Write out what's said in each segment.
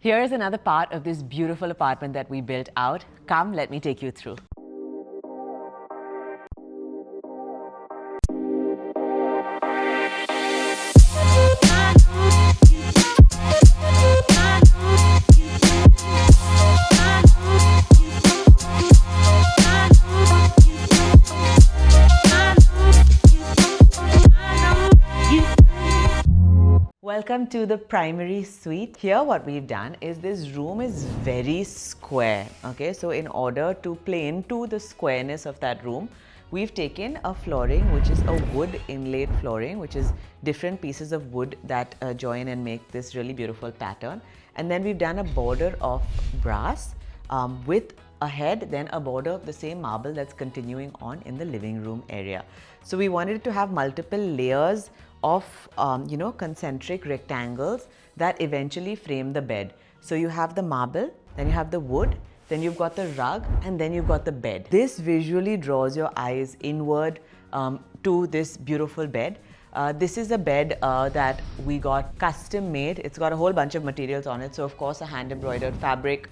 Here is another part of this beautiful apartment that we built out. Come, let me take you through. Welcome to the primary suite. Here what we've done is this room is very square, okay? So in order to play into the squareness of that room, we've taken a flooring which is a wood inlaid flooring, which is different pieces of wood that join and make this really beautiful pattern. And then we've done a border of brass with a head, then a border of the same marble that's continuing on in the living room area. So we wanted to have multiple layers of concentric rectangles that eventually frame the bed. So you have the marble, then you have the wood, then you've got the rug, and then you've got the bed. This visually draws your eyes inward to this beautiful bed. This is a bed that we got custom made. It's got a whole bunch of materials on it. So of course a hand embroidered fabric.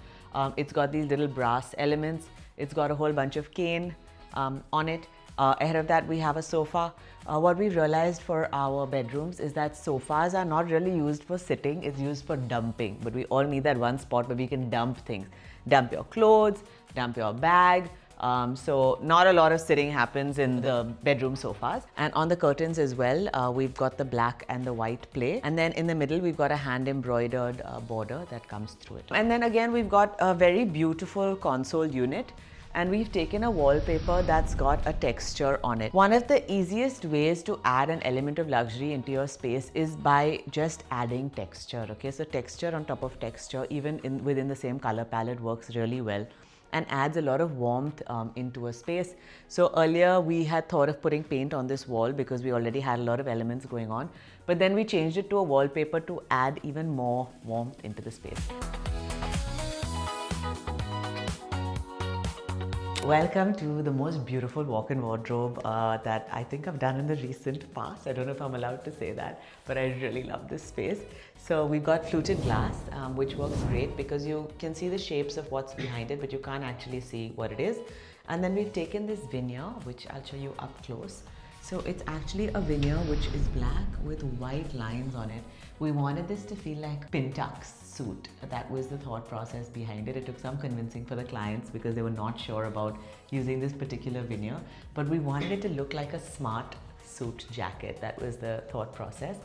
It's got these little brass elements. It's got a whole bunch of cane on it. Ahead of that we have a sofa. What we realized for our bedrooms is that sofas are not really used for sitting, it's used for dumping. But we all need that one spot where we can dump things. Dump your clothes, dump your bag. So not a lot of sitting happens in the bedroom sofas. And on the curtains as well, we've got the black and the white play. And then in the middle, we've got a hand embroidered border that comes through it. And then again, we've got a very beautiful console unit. And we've taken a wallpaper that's got a texture on it. One of the easiest ways to add an element of luxury into your space is by just adding texture, okay? So texture on top of texture, even within the same color palette, works really well and adds a lot of warmth into a space. So earlier we had thought of putting paint on this wall because we already had a lot of elements going on, but then we changed it to a wallpaper to add even more warmth into the space. Welcome to the most beautiful walk-in wardrobe that I think I've done in the recent past. I don't know if I'm allowed to say that, but I really love this space. So we've got fluted glass, which works great because you can see the shapes of what's behind it, but you can't actually see what it is. And then we've taken this veneer, which I'll show you up close. So it's actually a veneer which is black with white lines on it. We wanted this to feel like Pintuck's suit. That was the thought process behind it. It took some convincing for the clients because they were not sure about using this particular veneer, but we wanted it to look like a smart suit jacket. That was the thought process.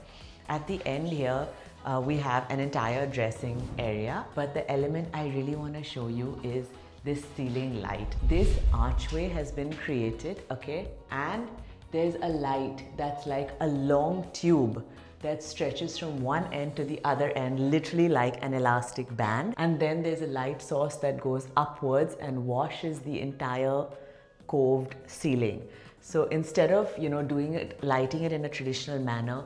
At the end here, we have an entire dressing area, but the element I really want to show you is this ceiling light. This archway has been created, okay, and there's a light that's like a long tube that stretches from one end to the other end, literally like an elastic band. And then there's a light source that goes upwards and washes the entire coved ceiling. So instead of, lighting it in a traditional manner,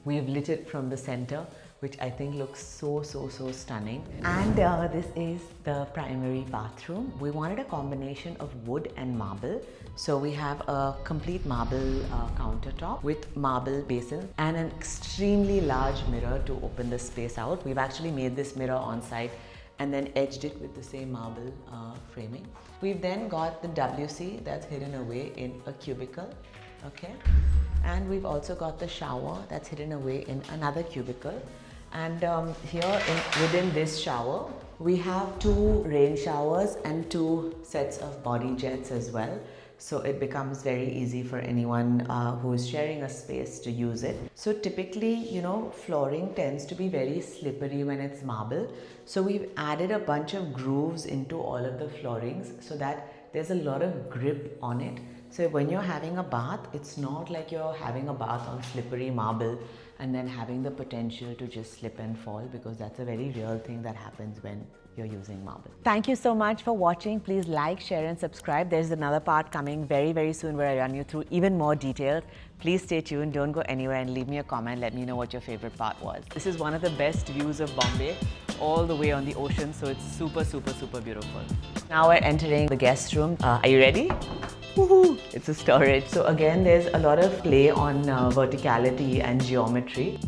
we've lit it from the center, which I think looks so stunning. And this is the primary bathroom. We wanted a combination of wood and marble. So we have a complete marble countertop with marble basin and an extremely large mirror to open the space out. We've actually made this mirror on site and then edged it with the same marble framing. We've then got the WC that's hidden away in a cubicle, okay? And we've also got the shower that's hidden away in another cubicle. And here within this shower, we have 2 rain showers and 2 sets of body jets as well. So it becomes very easy for anyone who is sharing a space to use it. So typically, flooring tends to be very slippery when it's marble. So we've added a bunch of grooves into all of the floorings so that there's a lot of grip on it. So when you're having a bath, it's not like you're having a bath on slippery marble and then having the potential to just slip and fall, because that's a very real thing that happens when you're using marble. Thank you so much for watching. Please like, share and subscribe. There's another part coming very soon where I run you through even more details. Please stay tuned, don't go anywhere, and leave me a comment. Let me know what your favorite part was. This is one of the best views of Bombay, all the way on the ocean, so it's super beautiful. Now we're entering the guest room. Are you ready? Woohoo! It's a storage. So again, there's a lot of play on verticality and geometry.